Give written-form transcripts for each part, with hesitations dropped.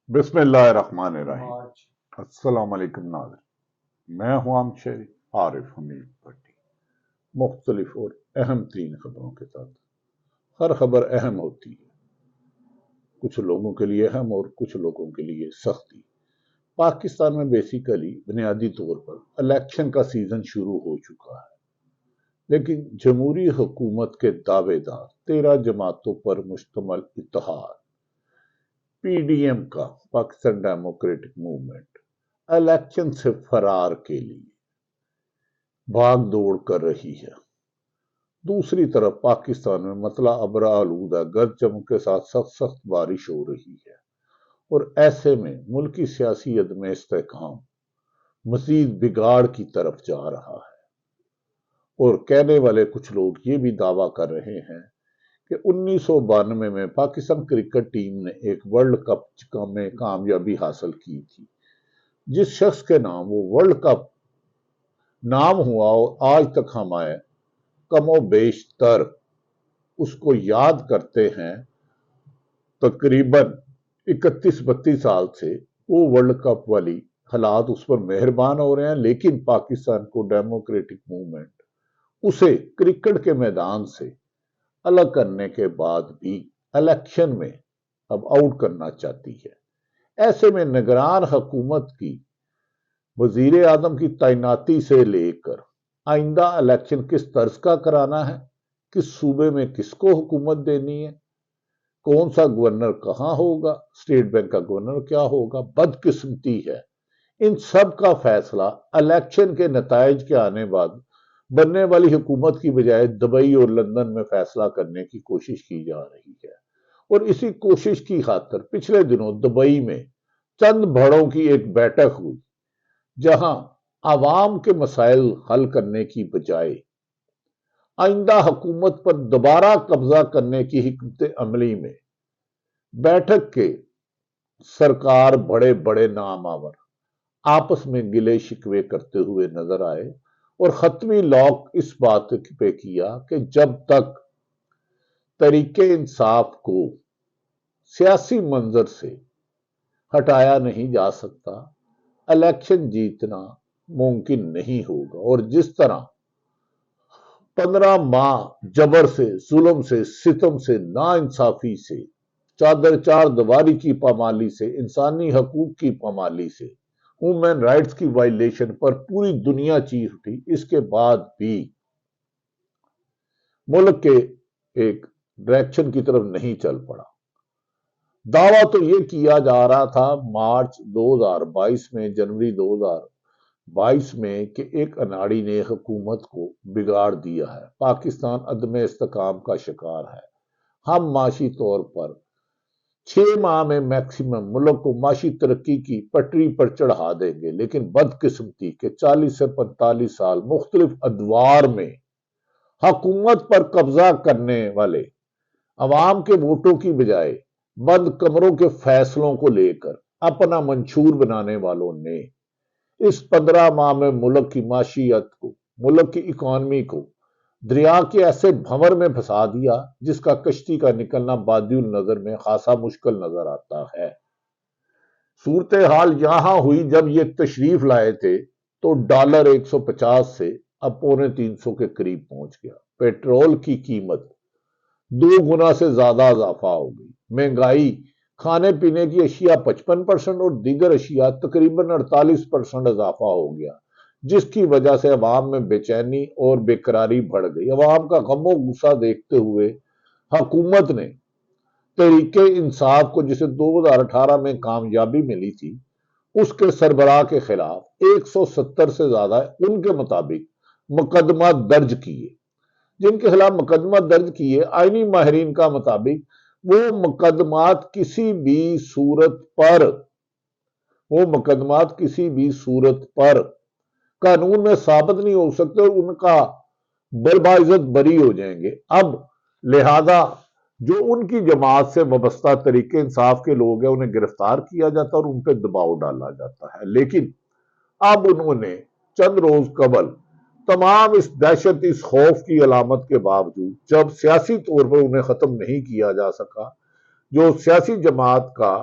بسم اللہ الرحمن الرحیم۔ السلام علیکم ناظرین، میں ہوں عام شہری عارف حمید بھٹی، مختلف اور اہم ترین خبروں کے ساتھ۔ ہر خبر اہم ہوتی ہے، کچھ لوگوں کے لیے اہم اور کچھ لوگوں کے لیے سختی۔ پاکستان میں بیسیکلی بنیادی طور پر الیکشن کا سیزن شروع ہو چکا ہے، لیکن جمہوری حکومت کے دعوے دار 13 جماعتوں پر مشتمل اتحاد پی ڈی ایم کا پاکستان ڈیموکریٹک موومنٹ الیکشن سے فرار کے لیے بھاگ دوڑ کر رہی ہے۔ دوسری طرف پاکستان میں مطلع ابر آلودہ گرج چمک کے ساتھ سخت بارش ہو رہی ہے، اور ایسے میں ملکی سیاسی عدم استحکام مزید بگاڑ کی طرف جا رہا ہے۔ اور کہنے والے کچھ لوگ یہ بھی دعویٰ کر رہے ہیں کہ 1992 میں پاکستان کرکٹ ٹیم نے ایک ورلڈ کپ میں کامیابی حاصل کی تھی۔ جس شخص کے نام وہ ورلڈ کپ نام ہوا اور آج تک ہمارے کم و بیشتر اس کو یاد کرتے ہیں، تقریباً 31-32 سال سے وہ ورلڈ کپ والی حالات اس پر مہربان ہو رہے ہیں، لیکن پاکستان کو ڈیموکریٹک موومنٹ اسے کرکٹ کے میدان سے الگ کرنے کے بعد بھی الیکشن میں اب آؤٹ کرنا چاہتی ہے۔ ایسے میں نگران حکومت کی وزیر اعظم کی تعیناتی سے لے کر آئندہ الیکشن کس طرز کا کرانا ہے، کس صوبے میں کس کو حکومت دینی ہے، کون سا گورنر کہاں ہوگا، اسٹیٹ بینک کا گورنر کیا ہوگا، بدقسمتی ہے ان سب کا فیصلہ الیکشن کے نتائج کے آنے بعد بننے والی حکومت کی بجائے دبئی اور لندن میں فیصلہ کرنے کی کوشش کی جا رہی ہے۔ اور اسی کوشش کی خاطر پچھلے دنوں دبئی میں چند بڑوں کی ایک بیٹھک ہوئی، جہاں عوام کے مسائل حل کرنے کی بجائے آئندہ حکومت پر دوبارہ قبضہ کرنے کی حکمت عملی میں بیٹھک کے سرکار بڑے بڑے نام آور آپس میں گلے شکوے کرتے ہوئے نظر آئے، اور ختمی لاک اس بات پہ کیا کہ جب تک تحریک انصاف کو سیاسی منظر سے ہٹایا نہیں جا سکتا، الیکشن جیتنا ممکن نہیں ہوگا۔ اور جس طرح 15 ماہ جبر سے، ظلم سے، ستم سے، ناانصافی سے، چادر چار دیواری کی پامالی سے، انسانی حقوق کی پامالی سے، ہیومن رائٹس کی وائلیشن پر پوری دنیا چیخ اٹھی، اس کے بعد بھی ملک کے ایک ڈائریکشن کی طرف نہیں چل پڑا۔ دعویٰ تو یہ کیا جا رہا تھا مارچ 2022 میں، جنوری 2022 میں، کہ ایک اناڑی نے حکومت کو بگاڑ دیا ہے، پاکستان عدم استحکام کا شکار ہے، ہم معاشی طور پر 6 ماہ میں میکسیمم ملک کو معاشی ترقی کی پٹری پر چڑھا دیں گے، لیکن بدقسمتی کہ 40 سے 45 سال مختلف ادوار میں حکومت پر قبضہ کرنے والے عوام کے ووٹوں کی بجائے بند کمروں کے فیصلوں کو لے کر اپنا منشور بنانے والوں نے اس 15 ماہ میں ملک کی معیشت کو، ملک کی اکانومی کو دریا کے ایسے بھنور میں پھنسا دیا جس کا کشتی کا نکلنا بادی النظر میں خاصا مشکل نظر آتا ہے۔ صورتحال یہاں ہوئی جب یہ تشریف لائے تھے تو ڈالر 150 سے اب 250 کے قریب پہنچ گیا، پیٹرول کی قیمت 2 گنا سے زیادہ اضافہ ہو گئی، مہنگائی کھانے پینے کی اشیاء 55% اور دیگر اشیاء تقریباً 48% اضافہ ہو گیا، جس کی وجہ سے عوام میں بے چینی اور بے قراری بڑھ گئی۔ عوام کا غم و غصہ دیکھتے ہوئے حکومت نے تحریک انصاف کو، جسے 2018 میں کامیابی ملی تھی، اس کے سربراہ کے خلاف 170 سے زیادہ ان کے مطابق مقدمات درج کیے۔ جن کے خلاف مقدمہ درج کیے، آئینی ماہرین کا مطابق وہ مقدمات کسی بھی صورت پر قانون میں ثابت نہیں ہو سکتے اور ان کا بالباعزت بری ہو جائیں گے۔ اب لہذا جو ان کی جماعت سے وابستہ تحریک انصاف کے لوگ ہیں انہیں گرفتار کیا جاتا اور ان پہ دباؤ ڈالا جاتا ہے، لیکن اب انہوں نے چند روز قبل تمام اس دہشت، اس خوف کی علامت کے باوجود، جب سیاسی طور پر انہیں ختم نہیں کیا جا سکا، جو سیاسی جماعت کا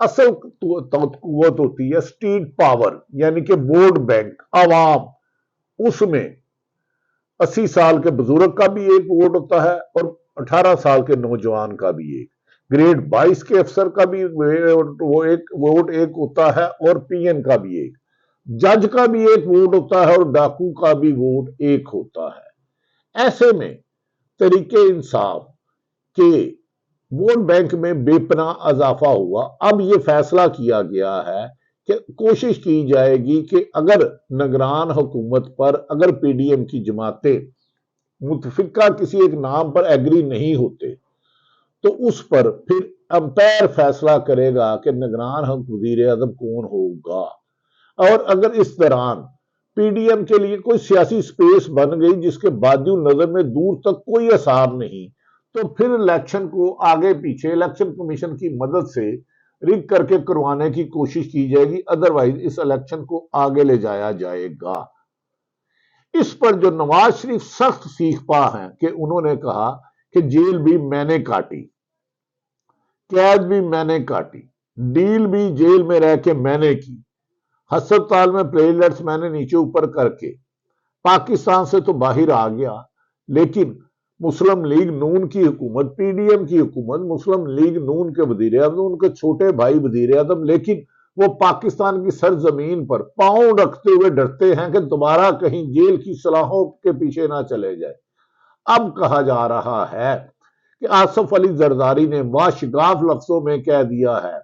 اصل قوت ہوتی ہے اسٹیٹ پاور، یعنی کہ ووٹ بینک، عوام، اس میں 80 سال کے بزرگ کا بھی ایک ووٹ ہوتا ہے اور 18 سال کے نوجوان کا بھی ایک، گریڈ 22 کے افسر کا بھی ووٹ ایک ہوتا ہے اور پی این کا بھی ایک، جج کا بھی ایک ووٹ ہوتا ہے اور ڈاکو کا بھی ووٹ ایک ہوتا ہے۔ ایسے میں طریقے انصاف کے ووٹ بینک میں بے پناہ اضافہ ہوا۔ اب یہ فیصلہ کیا گیا ہے کہ کوشش کی جائے گی کہ اگر نگران حکومت پر اگر پی ڈی ایم کی جماعتیں متفقہ کسی ایک نام پر ایگری نہیں ہوتے تو اس پر پھر امپائر فیصلہ کرے گا کہ نگران وزیر اعظم کون ہوگا، اور اگر اس دوران پی ڈی ایم کے لیے کوئی سیاسی سپیس بن گئی جس کے بادی نظر میں دور تک کوئی آثار نہیں، تو پھر الیکشن کو آگے پیچھے الیکشن کمیشن کی مدد سے رگ کر کے کروانے کی کوشش کی جائے گی، ادروائز اس الیکشن کو آگے لے جایا جائے گا۔ اس پر جو نواز شریف سخت سیخ پا ہیں کہ انہوں نے کہا کہ جیل بھی میں نے کاٹی، قید بھی میں نے کاٹی، ڈیل بھی جیل میں رہ کے میں نے کی، ہسپتال میں پلیٹلیٹس میں نے نیچے اوپر کر کے پاکستان سے تو باہر آ گیا، لیکن مسلم لیگ نون کی حکومت، پی ڈی ایم کی حکومت، مسلم لیگ نون کے وزیر اعظم، ان کے چھوٹے بھائی وزیر اعظم، لیکن وہ پاکستان کی سرزمین پر پاؤں رکھتے ہوئے ڈرتے ہیں کہ دوبارہ کہیں جیل کی سلاخوں کے پیچھے نہ چلے جائے۔ اب کہا جا رہا ہے کہ آصف علی زرداری نے واشگاف لفظوں میں کہہ دیا ہے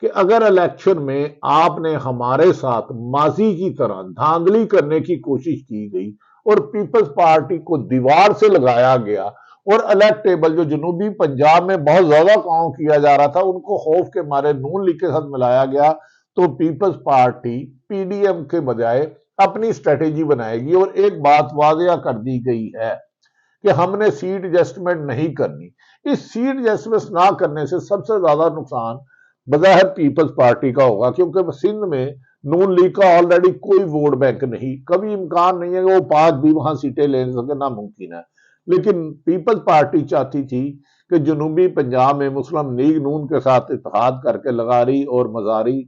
کہ اگر الیکشن میں آپ نے ہمارے ساتھ ماضی کی طرح دھاندلی کرنے کی کوشش کی گئی اور پیپلز پارٹی کو دیوار سے لگایا گیا اور الیکٹیبل جو جنوبی پنجاب میں بہت زیادہ کام کیا جا رہا تھا ان کو خوف کے مارے نون لیگ کے ساتھ ملایا گیا، تو Peoples Party P D M کے بجائے اپنی اسٹریٹجی بنائے گی، اور ایک بات واضح کر دی گئی ہے کہ ہم نے سیٹ ایڈجسٹمنٹ نہیں کرنی۔ اس سیٹ ایڈجسٹمنٹ نہ کرنے سے سب سے زیادہ نقصان بظاہر پیپلز پارٹی کا ہوگا، کیونکہ سندھ میں نون لیگ کا آلریڈی کوئی ووٹ بینک نہیں، کبھی امکان نہیں ہے کہ وہ 5 بھی وہاں سیٹیں لے سکے، ناممکن ہے۔ لیکن پیپلز پارٹی چاہتی تھی کہ جنوبی پنجاب میں مسلم لیگ نون کے ساتھ اتحاد کر کے لغاری اور مزاری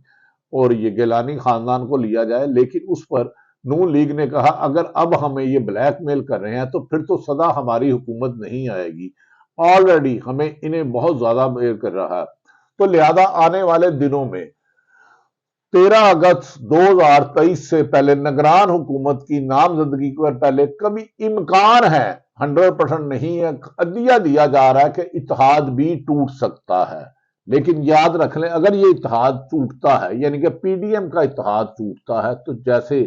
اور یہ گیلانی خاندان کو لیا جائے، لیکن اس پر نون لیگ نے کہا اگر اب ہمیں یہ بلیک میل کر رہے ہیں تو پھر تو سدا ہماری حکومت نہیں آئے گی، آلریڈی ہمیں انہیں بہت زیادہ میل کر رہا ہے، تو لہذا آنے والے دنوں میں 13 اگست 2023 سے پہلے نگران حکومت کی نامزدگی پر پہلے کبھی امکان ہے، 100% نہیں ہے، عدیہ دیا جا رہا ہے کہ اتحاد بھی ٹوٹ سکتا ہے۔ لیکن یاد رکھ لیں اگر یہ اتحاد ٹوٹتا ہے، یعنی کہ پی ڈی ایم کا اتحاد ٹوٹتا ہے، تو جیسے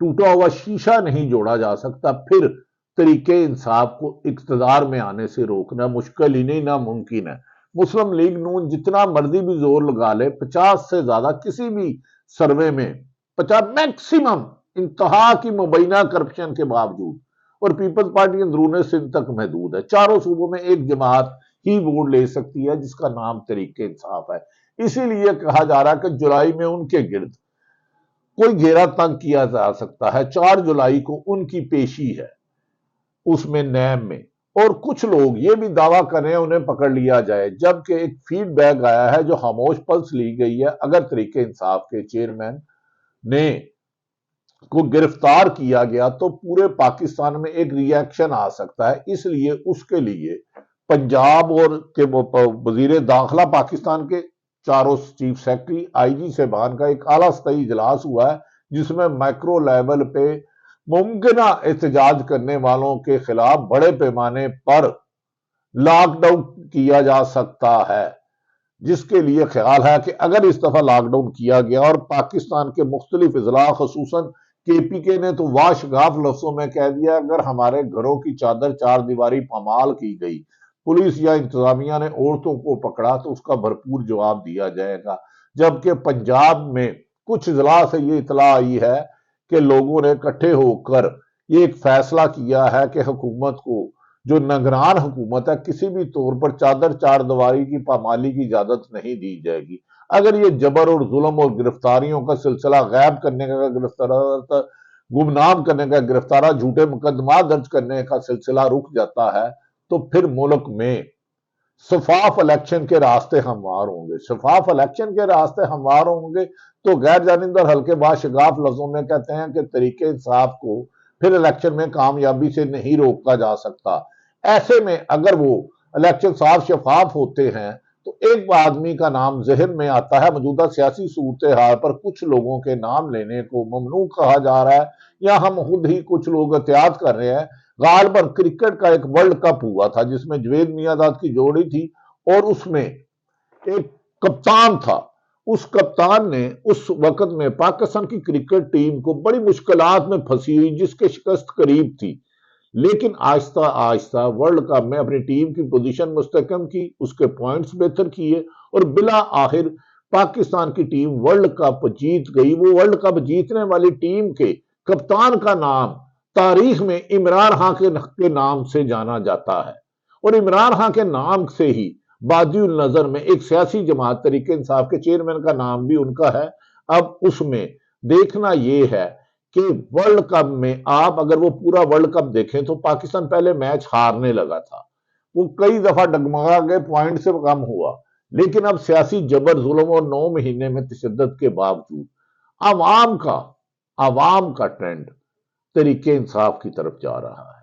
ٹوٹا ہوا شیشہ نہیں جوڑا جا سکتا، پھر طریقے انصاف کو اقتدار میں آنے سے روکنا مشکل ہی نہیں ناممکن ہے۔ مسلم لیگ نون جتنا مرضی بھی زور لگا لے، 50 سے زیادہ کسی بھی سروے میں 50 میکسیمم انتہا کی مبینہ کرپشن کے باوجود، اور پیپلز پارٹی اندرون سندھ تک محدود ہے، چاروں صوبوں میں ایک جماعت ہی ووٹ لے سکتی ہے جس کا نام طریقے انصاف ہے۔ اسی لیے کہا جا رہا ہے کہ جولائی میں ان کے گرد کوئی گھیرا تنگ کیا جا سکتا ہے، 4 جولائی کو ان کی پیشی ہے اس میں نیم میں، اور کچھ لوگ یہ بھی دعویٰ کر رہے ہیں انہیں پکڑ لیا جائے، جبکہ ایک فیڈ بیک آیا ہے جو خاموش پلس لی گئی ہے، اگر طریقے انصاف کے چیئرمین نے کو گرفتار کیا گیا تو پورے پاکستان میں ایک ری ایکشن آ سکتا ہے۔ اس لیے اس کے لیے پنجاب اور کے وزیر داخلہ پاکستان کے چاروں چیف سیکرٹری آئی جی صاحبان کا ایک اعلیٰ سطحی اجلاس ہوا ہے جس میں مائکرو لیول پہ ممکنہ احتجاج کرنے والوں کے خلاف بڑے پیمانے پر لاک ڈاؤن کیا جا سکتا ہے، جس کے لیے خیال ہے کہ اگر اس دفعہ لاک ڈاؤن کیا گیا اور پاکستان کے مختلف اضلاع خصوصاً کے پی کے نے تو واشگاف لفظوں میں کہہ دیا اگر ہمارے گھروں کی چادر 4 دیواری پامال کی گئی، پولیس یا انتظامیہ نے عورتوں کو پکڑا تو اس کا بھرپور جواب دیا جائے گا۔ جبکہ پنجاب میں کچھ اضلاع سے یہ اطلاع آئی ہے کہ لوگوں نے اکٹھے ہو کر یہ ایک فیصلہ کیا ہے کہ حکومت کو جو نگران حکومت ہے کسی بھی طور پر چادر 4 دیواری کی پامالی کی اجازت نہیں دی جائے گی۔ اگر یہ جبر اور ظلم اور گرفتاریوں کا سلسلہ، غائب کرنے کا گرفتارہ، گمنام کرنے کا گرفتارہ، جھوٹے مقدمات درج کرنے کا سلسلہ رک جاتا ہے تو پھر ملک میں شفاف الیکشن کے راستے ہموار ہوں گے، شفاف الیکشن کے راستے ہموار ہوں گے تو غیر جانب اور ہلکے بعض شگاف لفظوں میں کہتے ہیں کہ طریقے انصاف کو پھر الیکشن میں کامیابی سے نہیں روکا جا سکتا۔ ایسے میں اگر وہ الیکشن صاف شفاف ہوتے ہیں تو ایک آدمی کا نام ذہن میں آتا ہے۔ موجودہ سیاسی صورتحال پر کچھ لوگوں کے نام لینے کو ممنوع کہا جا رہا ہے یا ہم خود ہی کچھ لوگ احتیاط کر رہے ہیں۔ غالباً کرکٹ کا ایک ورلڈ کپ ہوا تھا جس میں جوید میاں داد کی جوڑی تھی اور اس میں ایک کپتان تھا۔ اس کپتان نے اس وقت میں پاکستان کی کرکٹ ٹیم کو بڑی مشکلات میں پھنسی ہوئی جس کے شکست قریب تھی، لیکن آہستہ آہستہ ورلڈ کپ میں اپنی ٹیم کی پوزیشن مستحکم کی، اس کے پوائنٹس بہتر کیے اور بلا آخر پاکستان کی ٹیم ورلڈ کپ جیت گئی۔ وہ ورلڈ کپ جیتنے والی ٹیم کے کپتان کا نام تاریخ میں عمران خان کے نام سے جانا جاتا ہے، اور عمران خان کے نام سے ہی بادی النظر میں ایک سیاسی جماعت تحریک انصاف کے چیئرمین کا نام بھی ان کا ہے۔ اب اس میں دیکھنا یہ ہے کہ ورلڈ کپ میں آپ اگر وہ پورا ورلڈ کپ دیکھیں تو پاکستان پہلے میچ ہارنے لگا تھا، وہ کئی دفعہ ڈگمگا گئے، پوائنٹ سے کم ہوا، لیکن اب سیاسی جبر ظلم اور 9 مہینے میں تشدد کے باوجود عوام کا ٹرینڈ تحریک انصاف کی طرف جا رہا ہے۔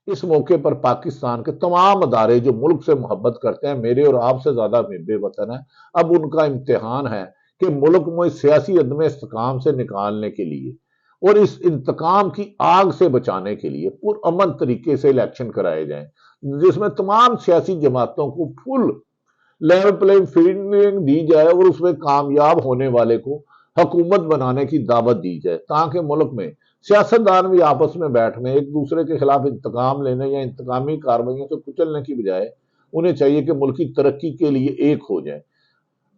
اس موقع پر پاکستان کے تمام ادارے جو ملک سے محبت کرتے ہیں، میرے اور آپ سے زیادہ محب وطن ہیں، اب ان کا امتحان ہے کہ ملک میں سیاسی عدم استحکام سے نکالنے کے لیے اور اس انتقام کی آگ سے بچانے کے لیے پرامن طریقے سے الیکشن کرائے جائیں جس میں تمام سیاسی جماعتوں کو فل لیول پلینگ فیلڈ دی جائے اور اس میں کامیاب ہونے والے کو حکومت بنانے کی دعوت دی جائے، تاکہ ملک میں سیاستدان بھی آپس میں بیٹھنے، ایک دوسرے کے خلاف انتقام لینے یا انتقامی کارروائیوں سے کچلنے کی بجائے انہیں چاہیے کہ ملک کی ترقی کے لیے ایک ہو جائیں۔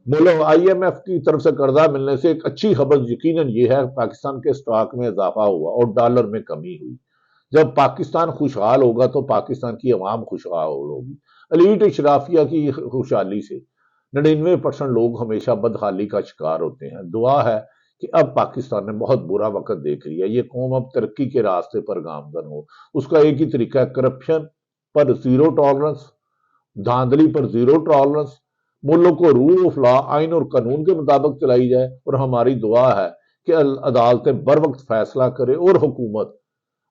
ملک آئی ایم ایف کی طرف سے قرضہ ملنے سے ایک اچھی خبر یقیناً یہ ہے پاکستان کے اسٹاک میں اضافہ ہوا اور ڈالر میں کمی ہوئی۔ جب پاکستان خوشحال ہوگا تو پاکستان کی عوام خوشحال ہوگی۔ ایلیٹ اشرافیہ کی خوشحالی سے 99% لوگ ہمیشہ بدحالی کا شکار ہوتے ہیں۔ دعا ہے کہ اب پاکستان نے بہت برا وقت دیکھ لیا، یہ قوم اب ترقی کے راستے پر گامزن ہو۔ اس کا ایک ہی طریقہ ہے کرپشن پر زیرو ٹالرنس، دھاندلی پر زیرو ٹالرنس، ملک کو رول آف لا، آئین اور قانون کے مطابق چلائی جائے، اور ہماری دعا ہے کہ عدالتیں بر وقت فیصلہ کرے اور حکومت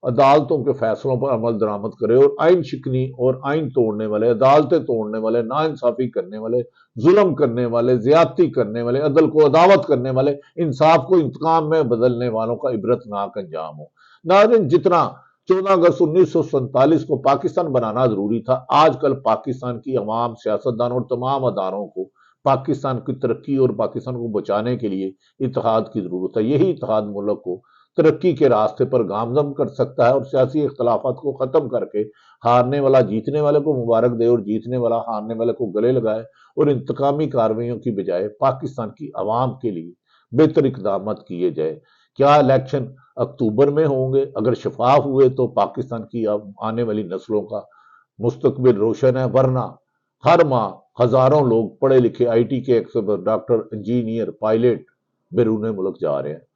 عدالتوں کے فیصلوں پر عمل درآمد کرے اور آئین شکنی اور آئین توڑنے والے، عدالتیں توڑنے والے، ناانصافی کرنے والے، ظلم کرنے والے، زیادتی کرنے والے، عدل کو عداوت کرنے والے، انصاف کو انتقام میں بدلنے والوں کا عبرتناک انجام ہو۔ ناظرین، جتنا 14 اگست 1947 کو پاکستان بنانا ضروری تھا، آج کل پاکستان کی عوام، سیاستدان اور تمام اداروں کو پاکستان کی ترقی اور پاکستان کو بچانے کے لیے اتحاد کی ضرورت ہے۔ یہی اتحاد ملک کو ترقی کے راستے پر گامزن کر سکتا ہے اور سیاسی اختلافات کو ختم کر کے ہارنے والا جیتنے والے کو مبارک دے اور جیتنے والا ہارنے والے کو گلے لگائے، اور انتقامی کارروائیوں کی بجائے پاکستان کی عوام کے لیے بہتر اقدامات کیے جائے۔ کیا الیکشن اکتوبر میں ہوں گے؟ اگر شفاف ہوئے تو پاکستان کی آنے والی نسلوں کا مستقبل روشن ہے، ورنہ ہر ماہ ہزاروں لوگ پڑھے لکھے آئی ٹی کے ایکسپرٹ، ڈاکٹر، انجینئر، پائلٹ بیرون ملک جا رہے ہیں۔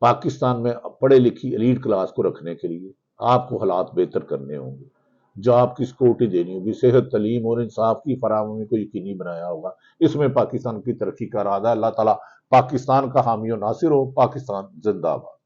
پاکستان میں پڑھے لکھی ایلیٹ کلاس کو رکھنے کے لیے آپ کو حالات بہتر کرنے ہوں گے، جاب کی سیکورٹی دینی ہوگی، صحت، تعلیم اور انصاف کی فراہمی کو یقینی بنایا ہوگا۔ اس میں پاکستان کی ترقی کا ارادہ ہے۔ اللہ تعالیٰ پاکستان کا حامی و ناصر ہو۔ پاکستان زندہ باد۔